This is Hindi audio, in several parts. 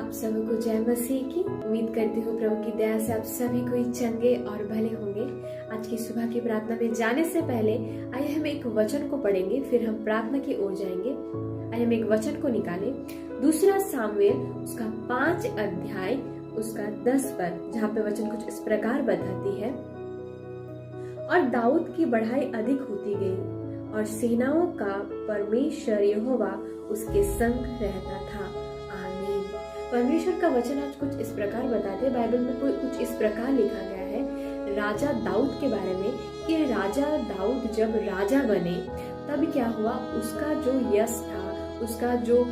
आप सबको जय मसीह की। उम्मीद करती हूँ प्रभु की दया से आप सभी कोई चंगे और भले होंगे। आज की सुबह की प्रार्थना में जाने से पहले आइए हम एक वचन को पढ़ेंगे, फिर हम प्रार्थना की ओर जाएंगे। आइए हम एक वचन को निकालें, दूसरा सामुएल उसका 5 अध्याय उसका 10 पद, जहाँ पे वचन कुछ इस प्रकार बताती है। और दाऊद की बढ़ाई अधिक होती गई और सेनाओं का परमेश्वर यहोवा उसके संग रहता था। आमीन। परमेश्वर का वचन आज कुछ इस प्रकार बताते हैं, बाइबल में कुछ इस प्रकार लिखा गया है राजा दाऊद के बारे में कि राजा दाऊद जब राजा बने तब क्या हुआ, उसका जो यश था, उसका जो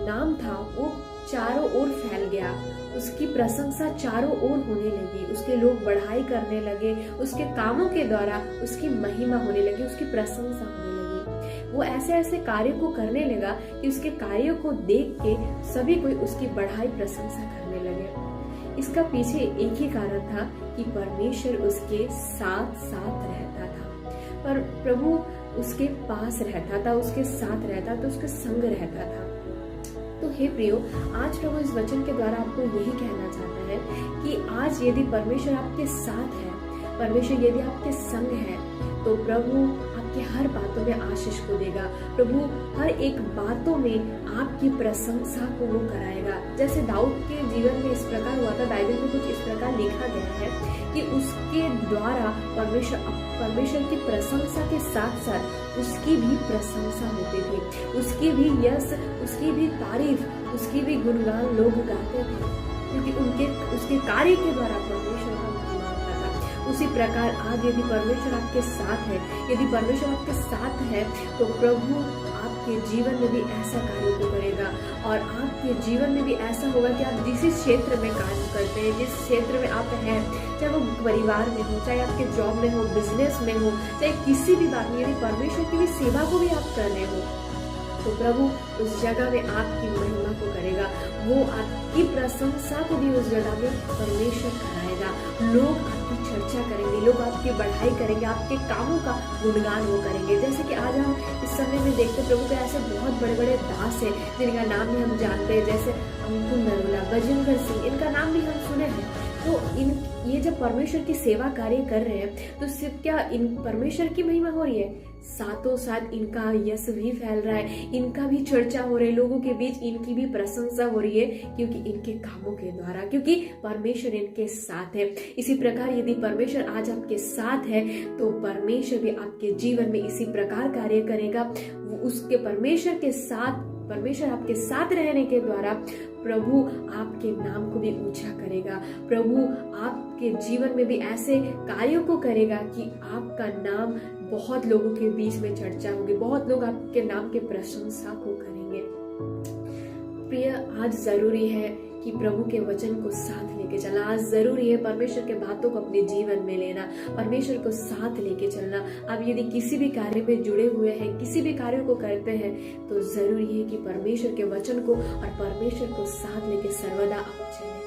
नाम था वो चारों ओर फैल गया। उसकी प्रशंसा चारों ओर होने लगी, उसके लोग बढ़ाई करने लगे, उसके कामों के द्वारा उसकी महिमा होने लगी, उसकी प्रशंसा होने लगी। वो ऐसे ऐसे कार्यों को करने लगा कि उसके कार्यों को देख के सभी कोई उसकी बढ़ाई प्रशंसा करने लगे। इसका पीछे एक ही कारण था कि परमेश्वर उसके साथ साथ रहता था। पर प्रभु उसके पास रहता था, उसके साथ रहता था, उसके संग रहता था। तो हे प्रियो, आज प्रभु इस वचन के द्वारा आपको यही कहना चाहता है कि आज यदि परमेश्वर आपके साथ है, परमेश्वर यदि आपके संग है, तो प्रभु आपके हर बातों में आशीष को देगा। प्रभु हर एक बातों में आपकी प्रशंसा को वो कराएगा। जैसे दाऊद के जीवन में इस प्रकार हुआ था, बाइबल में कुछ इस प्रकार लिखा गया है कि उसके द्वारा परमेश्वर की प्रशंसा के साथ साथ उसकी भी प्रशंसा होती थी, उसकी भी यश, उसकी भी तारीफ, उसकी भी गुणगान लोग गाते थे, क्योंकि उसके कार्य के द्वारा परमेश्वर का महिमा होता था। उसी प्रकार आज यदि परमेश्वर आपके साथ है, यदि परमेश्वर आपके साथ है, तो प्रभु आपके जीवन में भी ऐसा कार्य को करेगा और आपके जीवन में भी ऐसा होगा कि आप जिस क्षेत्र में कार्य करते हैं, जिस क्षेत्र में आप हैं, चाहे वो परिवार में हो, चाहे आपके जॉब में हो, बिजनेस में हो, चाहे किसी भी बात में, यदि परमेश्वर की भी सेवा को भी आप कर रहे हो, तो प्रभु उस जगह में आपकी महिमा को करेगा। वो आपकी प्रशंसा को भी उस जगह में परमेश्वर कराएगा। लोग आपकी चर्चा करेंगे, लोग आपकी बढ़ाई करेंगे, आपके कामों का गुणगान वो करेंगे। जैसे कि आज हम इस समय में देखते प्रभु के ऐसे बहुत बड़े बड़े दास हैं जिनका नाम भी हम जानते हैं, जैसे अंकुर नरोला, बजिंदर सिंह, इनका नाम भी हम सुने हैं। तो ये जब परमेश्वर की सेवा कार्य कर रहे हैं तो सिर्फ क्या इन परमेश्वर की महिमा हो रही है, साथों साथ इनका यश भी फैल रहा है, इनका भी चर्चा हो रही है, लोगों के बीच इनकी भी प्रशंसा हो रही है, क्योंकि इनके कामों के द्वारा, क्योंकि परमेश्वर इनके साथ है। इसी प्रकार यदि परमेश्वर आज आपके साथ है तो परमेश्वर भी आपके जीवन में इसी प्रकार कार्य करेगा। उसके परमेश्वर आपके साथ रहने के द्वारा प्रभु आपके नाम को भी ऊंचा करेगा। प्रभु आपके जीवन में भी ऐसे कार्यों को करेगा कि आपका नाम बहुत लोगों के बीच में चर्चा होगी, बहुत लोग आपके नाम के प्रशंसा को करेंगे। प्रिय, आज जरूरी है कि प्रभु के वचन को साथ लेके चलना। आज जरूरी है परमेश्वर के बातों को अपने जीवन में लेना, परमेश्वर को साथ लेके चलना। आप यदि किसी भी कार्य में जुड़े हुए हैं, किसी भी कार्य को करते हैं, तो जरूरी है कि परमेश्वर के वचन को और परमेश्वर को साथ लेके सर्वदा आप चलें।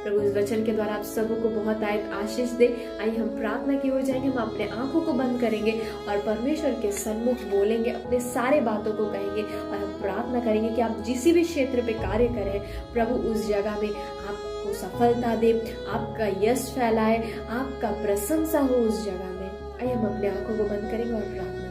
प्रभु इस वचन के द्वारा आप सबको बहुत आशीष दे। आइए हम प्रार्थना की ओर जाएंगे। हम अपने आंखों को बंद करेंगे और परमेश्वर के सन्मुख बोलेंगे, अपने सारे बातों को कहेंगे और हम प्रार्थना करेंगे कि आप जिस भी क्षेत्र पे कार्य करें, प्रभु उस जगह में आपको सफलता दे, आपका यश फैलाए, आपका प्रशंसा हो उस जगह में। आइए हम अपने आंखों को बंद करेंगे और प्रार्थना करेंगे।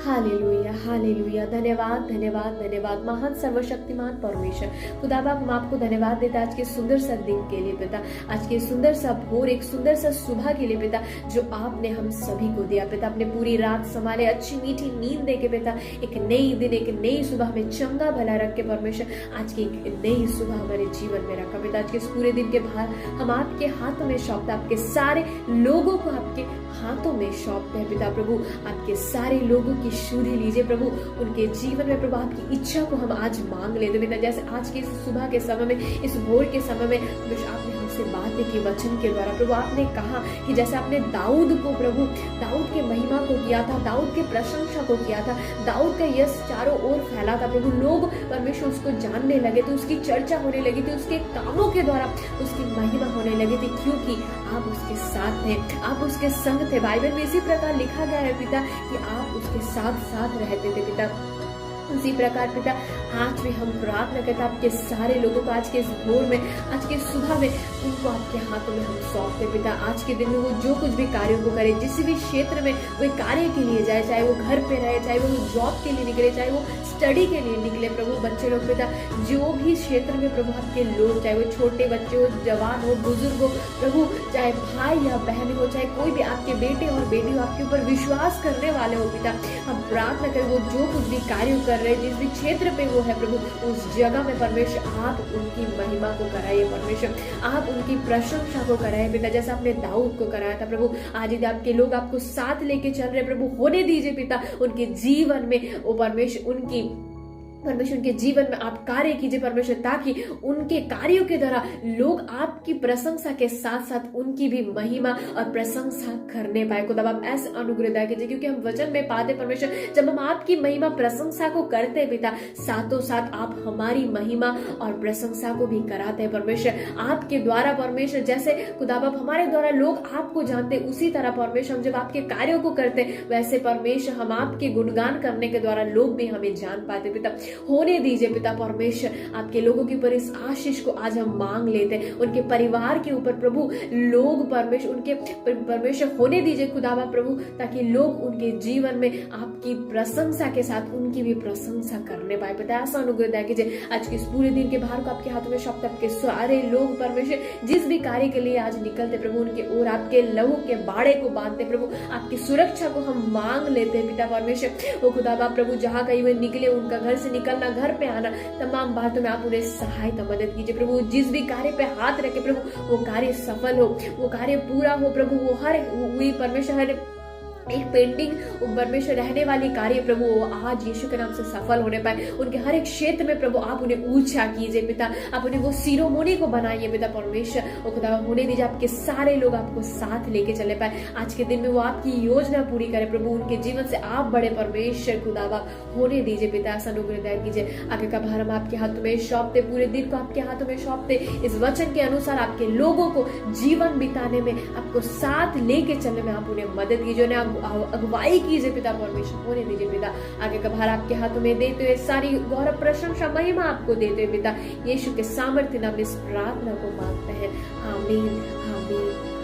Hallelujah, hallelujah. धन्यवाद, धन्यवाद, धन्यवाद महान सर्वशक्तिमान परमेश्वर खुदा बाप, हम आपको धन्यवाद देते आज के सुंदर सा दिन के लिए पिता, आज के सुंदर सा भोर, एक सुंदर सा सुबह के लिए पिता, जो आपने हम सभी को दिया पिता। अपने पूरी रात संभाले, अच्छी मीठी नींद दे के पिता, एक नई दिन, एक नई सुबह में चंगा भला रख के परमेश्वर आज की एक नई सुबह हमारे जीवन में रखा पिता। आज के इस पूरे दिन के भार हम आपके हाथों में सौंपते, आपके सारे लोगों को आपके हाथों में सौंपते हैं पिता। प्रभु आपके सारे लोगों की सुधि लीजिए प्रभु, उनके जीवन में प्रभु आपकी इच्छा को हम आज मांग लेते पिता। जैसे आज के सुबह के समय में, इस भोर के समय में आपने हमसे बातें की वचन के द्वारा। प्रभु आपने कहा कि जैसे आपने दाऊद को, प्रभु दाऊद के महिमा को किया था, दाऊद के प्रशंसा को किया था, दाऊद का यश चारों ओर फैला था प्रभु, लोग परमेश्वर उसको जानने लगे थे, उसकी चर्चा होने लगी थी, उसके कामों के द्वारा उसकी महिमा होने लगी थी, क्योंकि आप उसके साथ थे, आप उसके संग थे। बाइबल में इसी प्रकार लिखा गया है पिता कि आप उसके साथ साथ रहते थे पिता। उसी प्रकार पिता आज भी हम प्रार्थना करते हैं आपके सारे लोगों को आज के इस भोर में, आज के सुबह में उनको आपके हाथों में हम सौंपते पिता। आज के दिन में वो जो कुछ भी कार्यों को करे, जिस भी क्षेत्र में वो कार्य के लिए जाए, चाहे वो घर पे रहे, चाहे वो जॉब के लिए निकले, चाहे वो स्टडी के लिए निकले प्रभु, बच्चे लोग पिता जो भी क्षेत्र में प्रभु आपके लोग, चाहे वो छोटे बच्चे हो, जवान हो, बुजुर्ग हो प्रभु, चाहे भाई या बहन हो, चाहे कोई भी आपके बेटे और बेटी हो, आपके ऊपर विश्वास करने वाले हो पिता, हम प्रार्थना करें वो जो कुछ भी कार्य कर रहे हैं, जिस भी क्षेत्र पे वो है प्रभु, उस जगह में परमेश्वर आप उनकी महिमा को कराइए, परमेश्वर आप उनकी प्रशंसा को कराइए पिता, जैसा आपने दाऊद को कराया था प्रभु। आज यदि आपके लोग आपको साथ लेके चल रहे प्रभु, होने दीजिए पिता उनके जीवन में वो परमेश्वर उनके जीवन में आप कार्य कीजिए परमेश्वर, ताकि उनके कार्यों के द्वारा लोग आपकी प्रशंसा के साथ साथ उनकी भी महिमा और प्रशंसा करने पाए। खुदा आप ऐसे अनुग्रह दया कीजिए, क्योंकि हम वचन में पाते परमेश्वर, जब हम आपकी महिमा प्रशंसा को करते हैं पिता, साथों साथ आप हमारी महिमा और प्रशंसा को भी कराते हैं परमेश्वर। आपके द्वारा परमेश्वर, जैसे खुदा बाप हमारे द्वारा लोग आपको जानते, उसी तरह परमेश्वर हम जब आपके कार्यों को करते वैसे परमेश्वर हम आपके गुणगान करने के द्वारा लोग भी हमें जान पाते पिता। होने दीजिए पिता परमेश्वर, आपके लोगों के ऊपर इस आशीष को आज हम मांग लेते हैं, उनके परिवार के ऊपर प्रभु लोग परमेश्वर उनके परमेश्वर होने दीजिए खुदावा प्रभु, ताकि लोग उनके जीवन में आपकी प्रशंसा के साथ उनकी भी प्रशंसा करने पाए पिता। ऐसा अनुग्रह दया कीजिए। आज के इस पूरे दिन के बाहर को आपके हाथों में शब्द, आपके सारे लोग परमेश्वर जिस भी कार्य के लिए आज निकलते प्रभु, उनके और आपके लहू के बाड़े को बांधते प्रभु, आपकी सुरक्षा को हम मांग लेते हैं पिता परमेश्वर। वो खुदावा प्रभु जहाँ कहीं वे निकले, उनका घर से निकलना, घर पे आना, तमाम बातों में आप उन्हें सहायता मदद कीजिए प्रभु। जिस भी कार्य पे हाथ रखे प्रभु, वो कार्य सफल हो, वो कार्य पूरा हो प्रभु। वो हर हुई परमेश्वर हर एक पेंडिंग परमेश्वर रहने वाली कार्य प्रभु आज यीशु के नाम से सफल होने पाए। उनके हर एक क्षेत्र में प्रभु आप उन्हें ऊंचा कीजिए पिता, आप उन्हें वो शिरोमणि को बनाइए पिता परमेश्वर। और खुदा होने दीजिए आपके सारे लोग आपको साथ लेके चले पाए। आज के दिन में वो आपकी योजना पूरी करे प्रभु, उनके जीवन से आप बड़े परमेश्वर खुदावा होने दीजिए पिता। ऐसा अनुग्रह दया कीजिए। आगे का भार हम आपके हाथों में सौंपते, पूरे दिन को आपके हाथों में सौंपते, इस वचन के अनुसार आपके लोगों को जीवन बिताने में, आपको साथ लेके चलने में आप उन्हें मदद कीजिए, अगुवाई कीजिए पिता परमेश्वर। होने दीजिए पिता। आगे का भार आपके हाथों में देते हुए सारी गौरव प्रशंसा महिमा आपको देते हुए पिता यीशु के सामर्थ्य नाम इस प्रार्थना को मांगते हैं। आमीन आमीन।